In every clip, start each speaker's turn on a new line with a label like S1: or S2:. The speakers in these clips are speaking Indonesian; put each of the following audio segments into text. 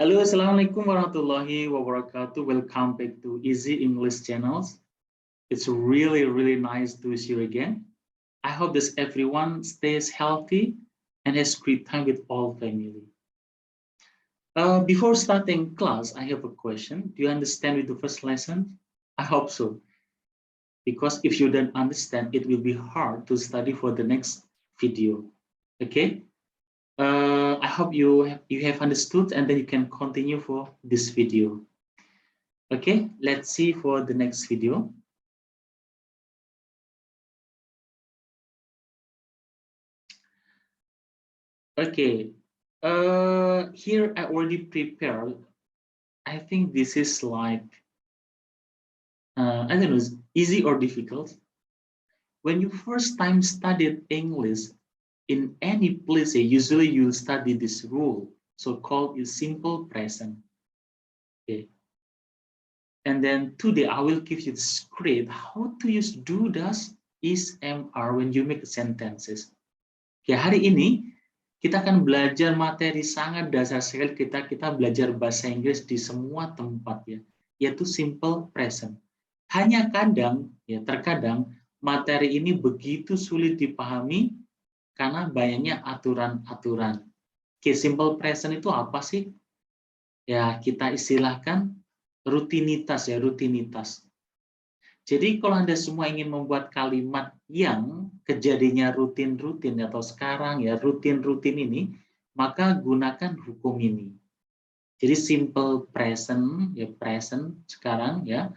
S1: Halo, Assalamualaikum warahmatullahi wabarakatuh. Welcome back to Easy English Channels. It's really nice to see you again. I hope that everyone stays healthy and has great time with all family. Before starting class, I have a question. Do you understand with the first lesson? I hope so. Because if you don't understand, it will be hard to study for the next video. Okay? I hope you have understood and then you can continue for this video. Okay, let's see for the next video. Okay, here I already prepared. I think this is like, I don't know, easy or difficult. When you first time studied English in any place, usually you study this rule, so-called is simple present. Okay. And then today I will give you the script how to use do, does, is, am, are when you make sentences. Okay, hari ini kita akan belajar materi sangat dasar sekali, kita belajar bahasa Inggris di semua tempat ya, yaitu simple present. Hanya terkadang materi ini begitu sulit dipahami karena banyaknya aturan-aturan. Oke, simple present itu apa sih? Ya, kita istilahkan rutinitas ya, rutinitas. Jadi kalau Anda semua ingin membuat kalimat yang kejadiannya rutin-rutin atau sekarang ya rutin-rutin ini, maka gunakan hukum ini. Jadi simple present ya present sekarang ya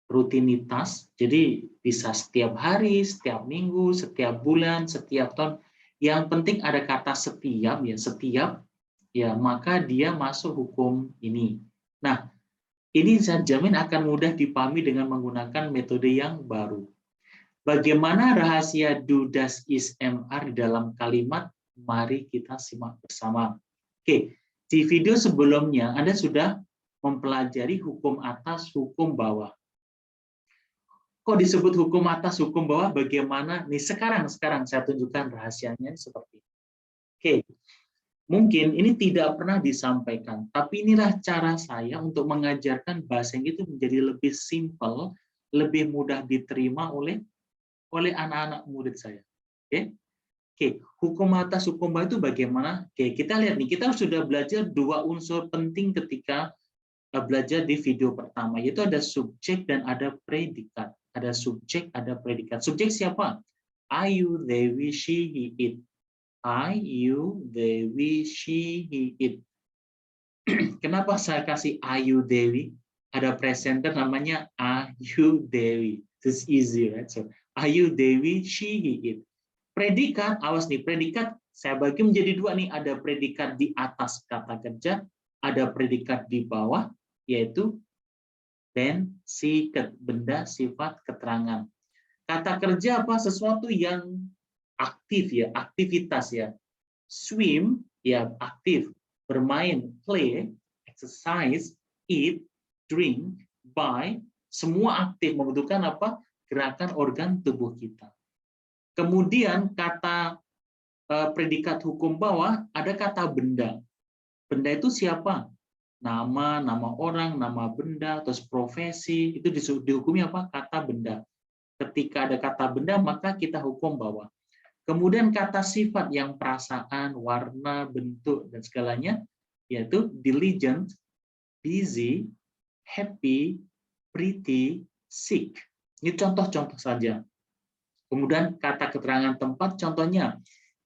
S1: rutinitas. Jadi bisa setiap hari, setiap minggu, setiap bulan, setiap tahun. Yang penting ada kata setiap ya maka dia masuk hukum ini. Nah, ini saya jamin akan mudah dipahami dengan menggunakan metode yang baru. Bagaimana rahasia do, does, is, am, are di dalam kalimat? Mari kita simak bersama. Oke, di video sebelumnya Anda sudah mempelajari hukum atas, hukum bawah. Kok disebut hukum atas, hukum bawah? Bagaimana? Nih sekarang saya tunjukkan rahasianya seperti ini. Oke. Mungkin ini tidak pernah disampaikan, tapi inilah cara saya untuk mengajarkan bahasa Inggris itu menjadi lebih simpel, lebih mudah diterima oleh anak-anak murid saya. Oke, hukum atas, hukum bawah itu bagaimana? Oke, kita lihat nih, kita sudah belajar dua unsur penting ketika belajar di video pertama, yaitu ada subjek dan ada predikat. Ada subjek, ada predikat. Subjek siapa? I, you, they, we, she, he, it. I, you, they, we, she, he, it. Kenapa saya kasih I, you, they, we? Ada presenter namanya I, you, they, we. This is easy, right? So, I, you, they, we, she, he, it. Predikat, awas nih, predikat saya bagi menjadi dua nih. Ada predikat di atas kata kerja, ada predikat di bawah, yaitu then, sikat, benda, sifat, keterangan. Kata kerja apa? Sesuatu yang aktif ya, aktivitas ya. Swim ya aktif, bermain, play, exercise, eat, drink, buy, semua aktif membutuhkan apa? Gerakan organ tubuh kita. Kemudian kata predikat hukum bawah ada kata benda. Benda itu siapa? Nama orang, nama benda, terus profesi, itu dihukumi apa? Kata benda. Ketika ada kata benda maka kita hukum bawah. Kemudian kata sifat yang perasaan, warna, bentuk, dan segalanya, yaitu diligent, busy, happy, pretty, sick. Ini contoh-contoh saja. Kemudian kata keterangan tempat, contohnya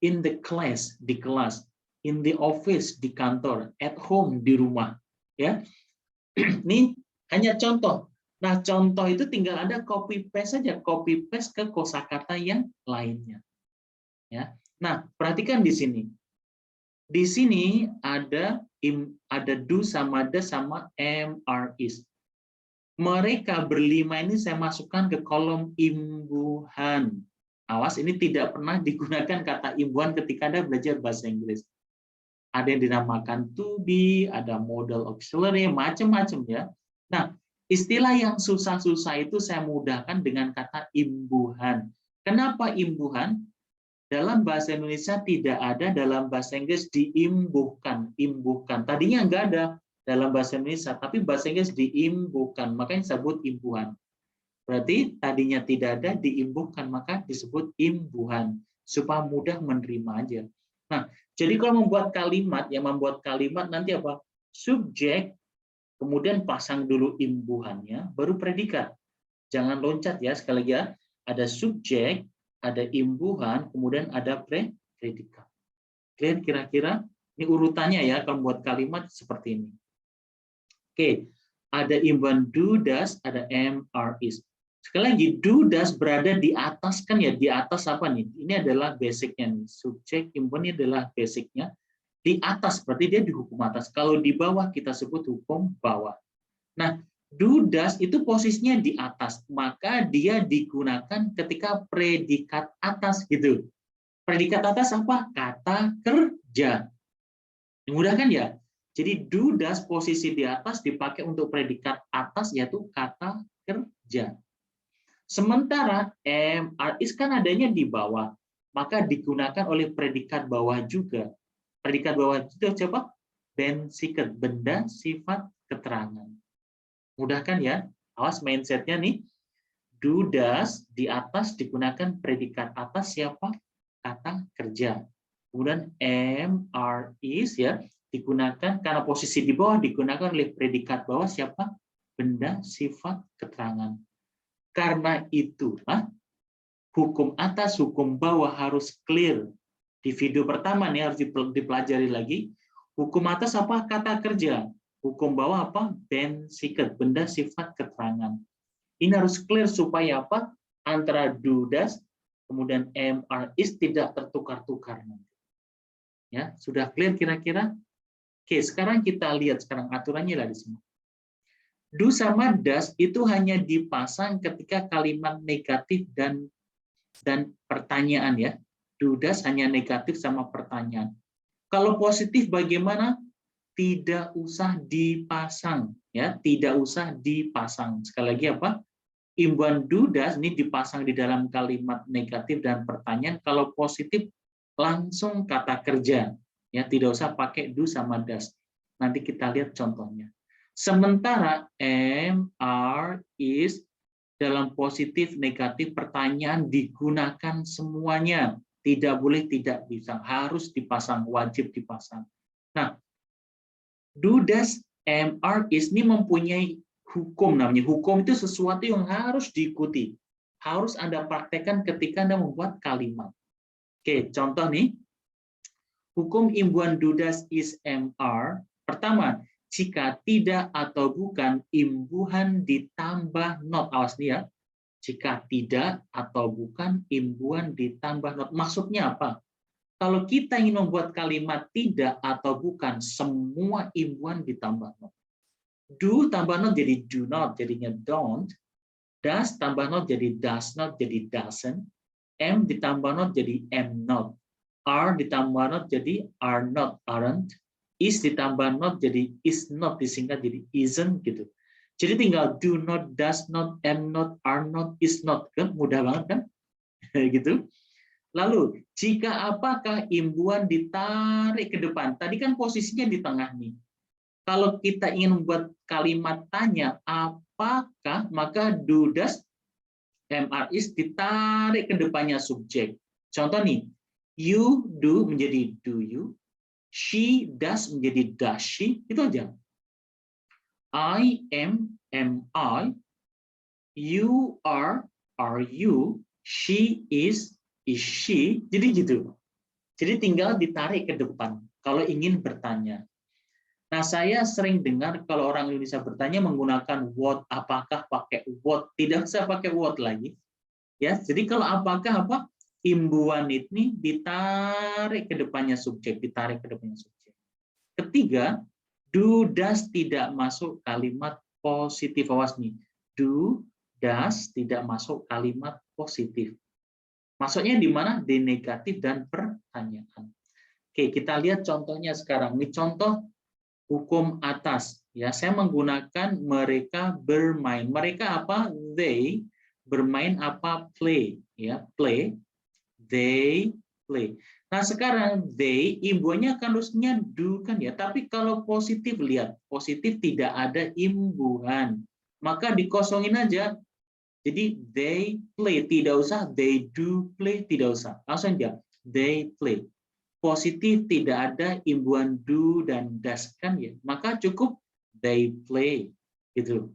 S1: in the class, di kelas, in the office, di kantor, at home, di rumah. Ya, ini hanya contoh. Nah, contoh itu tinggal ada copy paste saja, copy paste ke kosakata yang lainnya. Ya. Nah, perhatikan di sini. Di sini ada do sama the sama am, are, is. Mereka berlima ini saya masukkan ke kolom imbuhan. Awas, ini tidak pernah digunakan kata imbuhan ketika Anda belajar bahasa Inggris. Ada yang dinamakan to be, ada modal auxiliary, macam-macam ya. Nah, istilah yang susah-susah itu saya mudahkan dengan kata imbuhan. Kenapa imbuhan? Dalam bahasa Indonesia tidak ada, dalam bahasa Inggris diimbuhkan, imbuhkan. Tadinya enggak ada, dalam bahasa Indonesia, tapi bahasa Inggris diimbuhkan, makanya disebut imbuhan. Berarti tadinya tidak ada, diimbuhkan, maka disebut imbuhan, supaya mudah menerima aja. Nah, jadi kalau membuat kalimat, yang membuat kalimat nanti apa? Subjek, kemudian pasang dulu imbuhannya, baru predikat. Jangan loncat ya, sekali lagi ya. Ada subjek, ada imbuhan, kemudian ada predikat. Clear kira-kira? Ini urutannya ya, kalau membuat kalimat seperti ini. Oke, ada imbuhan do, does, ada am, are, is. Sekali lagi, do, does berada di atas kan ya, di atas apa nih? Ini adalah basicnya nih. Subjek, imbuhan ini adalah basicnya. Di atas, berarti dia di hukum atas. Kalau di bawah, kita sebut hukum bawah. Nah, do, does itu posisinya di atas. Maka dia digunakan ketika predikat atas gitu. Predikat atas apa? Kata kerja. Mudah kan ya? Jadi do, does posisi di atas dipakai untuk predikat atas, yaitu kata kerja. Sementara am, are, is kan adanya di bawah, maka digunakan oleh predikat bawah juga. Predikat bawah itu coba bensiket, benda, sifat, keterangan. Mudah kan ya? Awas mindsetnya nih. Do, does di atas digunakan predikat atas siapa? Kata kerja. Kemudian am, are, is ya digunakan karena posisi di bawah digunakan oleh predikat bawah siapa? Benda, sifat, keterangan. Karena itulah hukum atas, hukum bawah harus clear. Di video pertama nih harus dipelajari lagi. Hukum atas apa? Kata kerja. Hukum bawah apa? Bensiket, benda, sifat, keterangan. Ini harus clear supaya apa? Antara do, does, kemudian am, are, is tidak tertukar-tukar. Ya, sudah clear kira-kira? Oke, sekarang kita lihat sekarang aturannya lah di sini. Do sama does itu hanya dipasang ketika kalimat negatif dan pertanyaan ya. Do, does hanya negatif sama pertanyaan. Kalau positif bagaimana? Tidak usah dipasang ya, tidak usah dipasang. Sekali lagi apa? Imbuhan do, does ini dipasang di dalam kalimat negatif dan pertanyaan. Kalau positif langsung kata kerja ya, tidak usah pakai do sama does. Nanti kita lihat contohnya. Sementara am, are, is dalam positif, negatif, pertanyaan digunakan semuanya. Tidak boleh tidak bisa, harus dipasang, wajib dipasang. Nah, do, does, am, are, is ini mempunyai hukum namanya. Hukum itu sesuatu yang harus diikuti. Harus Anda praktekkan ketika Anda membuat kalimat. Oke, contoh nih. Hukum imbuhan do, does, is, am, are. Pertama, jika tidak atau bukan, imbuhan ditambah not. Awas nih ya. Jika tidak atau bukan, imbuhan ditambah not. Maksudnya apa? Kalau kita ingin membuat kalimat tidak atau bukan, semua imbuhan ditambah not. Do tambah not jadi do not, jadinya don't. Does tambah not jadi does not, jadi doesn't. Am ditambah not jadi am not. Are ditambah not jadi are not, aren't. Is ditambah not jadi is not, disingkat jadi isn't gitu. Jadi tinggal do not, does not, am not, are not, is not. Kan mudah banget kan? Gitu. Lalu, jika apakah imbuhan ditarik ke depan? Tadi kan posisinya di tengah nih. Kalau kita ingin membuat kalimat tanya apakah, maka do, does, am, are, is ditarik ke depannya subjek. Contoh nih, you do menjadi do you. She does menjadi does she, itu aja. I am I. You are you. She is she. Jadi gitu. Jadi tinggal ditarik ke depan kalau ingin bertanya. Nah, saya sering dengar kalau orang Indonesia bertanya menggunakan what, apakah pakai what, tidak usah pakai what lagi. Ya, jadi kalau apakah apa? Imbuhan ini ditarik ke depannya subjek, ditarik ke depannya subjek. Ketiga, do, does tidak masuk kalimat positif. Awas nih. Do, does tidak masuk kalimat positif. Masuknya di mana? Di negatif dan pertanyaan. Oke, kita lihat contohnya sekarang. Ini contoh hukum atas. Ya, saya menggunakan mereka bermain. Mereka apa? They. Bermain apa? Play. Ya, play. They play. Nah, sekarang they, imbuhannya kan harusnya do kan ya. Tapi kalau positif, lihat. Positif tidak ada imbuhan. Maka dikosongin aja. Jadi they play. Tidak usah they do play. Tidak usah. Langsung aja. They play. Positif tidak ada imbuhan do dan does kan ya. Maka cukup they play. Gitu.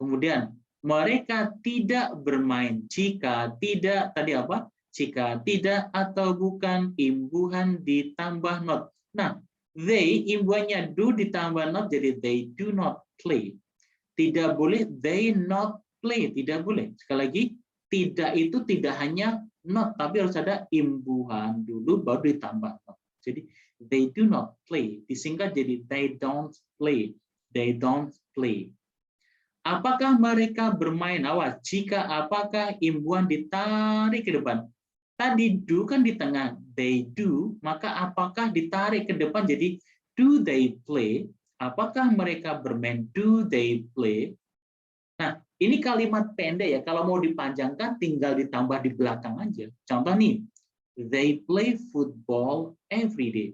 S1: Kemudian, mereka tidak bermain. Jika tidak, tadi apa? Jika tidak atau bukan, imbuhan ditambah not. Nah, they, imbuhannya do ditambah not, jadi they do not play. Tidak boleh they not play, tidak boleh. Sekali lagi, tidak itu tidak hanya not, tapi harus ada imbuhan dulu, baru ditambah not. Jadi, they do not play. Disingkat jadi they don't play. They don't play. Apakah mereka bermain? Awas, jika apakah imbuhan ditarik ke depan. Tadi do kan di tengah, they do, maka apakah ditarik ke depan jadi do they play? Apakah mereka bermain? Do they play? Nah, ini kalimat pendek ya, kalau mau dipanjangkan tinggal ditambah di belakang aja. Contoh nih, they play football every day.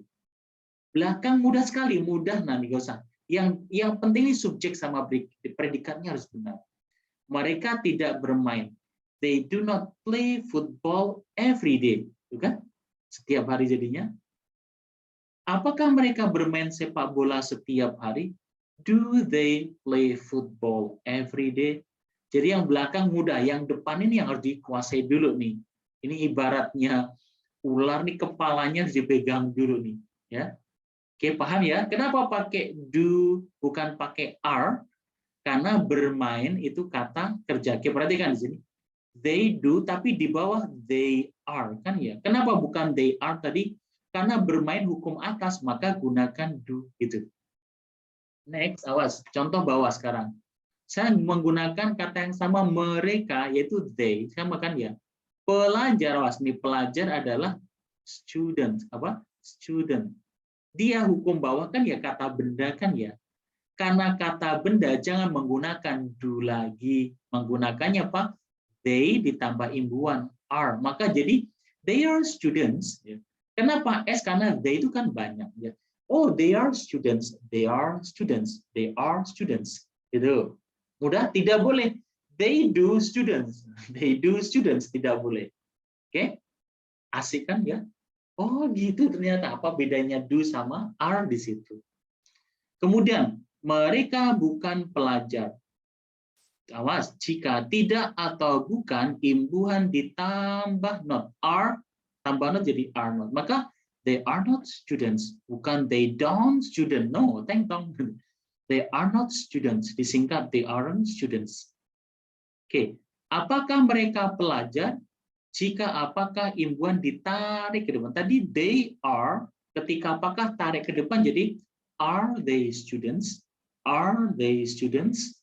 S1: Belakang mudah sekali, mudah nanti gak usah. Yang penting ini subjek sama predikatnya harus benar. Mereka tidak bermain. They do not play football every day. Kan? Setiap hari jadinya. Apakah mereka bermain sepak bola setiap hari? Do they play football every day? Jadi yang belakang mudah, yang depan ini yang harus dikuasai dulu nih. Ini ibaratnya ular nih, kepalanya harus dipegang dulu nih. Ya. Oke, paham ya? Kenapa pakai do bukan pakai are? Karena bermain itu kata kerja. Oke, perhatikan di sini. They do, tapi di bawah they are, kan ya? Kenapa bukan they are tadi? Karena bermain hukum atas, maka gunakan do gitu. Next, awas. Contoh bawah sekarang. Saya menggunakan kata yang sama mereka, yaitu they, sama kan ya? Pelajar, awas nih, pelajar adalah student, apa? Student. Dia hukum bawah kan ya kata benda kan ya. Karena kata benda jangan menggunakan do lagi. Menggunakannya apa? They ditambah imbuhan are. Maka jadi they are students. Kenapa S? Karena they itu kan banyak. Oh, they are students. They are students. They are students. Gitu. Mudah? Tidak boleh. They do students. They do students. Tidak boleh. Oke? Asik kan ya? Oh gitu, ternyata apa bedanya do sama are di situ. Kemudian, mereka bukan pelajar. Awas, jika tidak atau bukan, imbuhan ditambah not. Are, tambah not jadi are not. Maka, they are not students. Bukan they don't student. No, teng-tong. They are not students. Disingkat, they aren't students. Oke, apakah mereka pelajar? Jika apakah imbuhan ditarik ke depan. Tadi they are, ketika apakah tarik ke depan jadi are they students? Are they students?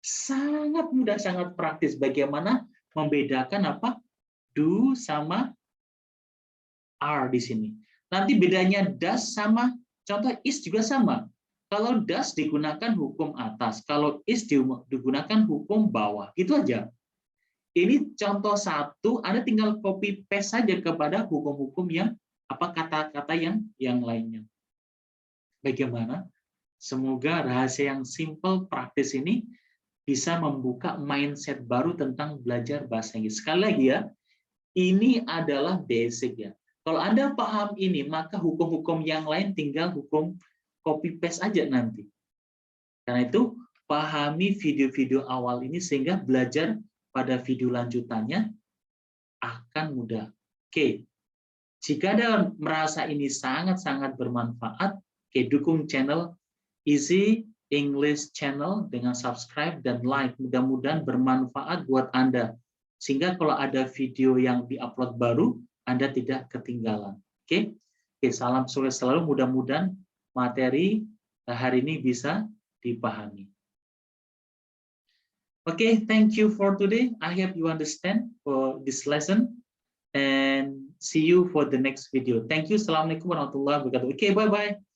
S1: Sangat mudah, sangat praktis. Bagaimana membedakan apa? Do sama are di sini. Nanti bedanya does sama, contoh is juga sama. Kalau does digunakan hukum atas, kalau is digunakan hukum bawah. Itu aja. Ini contoh satu, Anda tinggal copy paste saja kepada hukum-hukum yang apa kata-kata yang lainnya. Bagaimana? Semoga rahasia yang simple praktis ini bisa membuka mindset baru tentang belajar bahasa Inggris. Sekali lagi ya, ini adalah basic ya. Kalau Anda paham ini, maka hukum-hukum yang lain tinggal hukum copy paste aja nanti. Karena itu, pahami video-video awal ini sehingga belajar pada video lanjutannya akan mudah. Oke, jika Anda merasa ini sangat-sangat bermanfaat, oke, dukung channel Easy English Channel dengan subscribe dan like. Mudah-mudahan bermanfaat buat Anda. Sehingga kalau ada video yang diupload baru, Anda tidak ketinggalan. Oke, salam sukses selalu. Mudah-mudahan materi hari ini bisa dipahami. Okay, thank you for today. I hope you understand for this lesson and see you for the next video. Thank you. Assalamualaikum warahmatullahi wabarakatuh. Okay, bye-bye.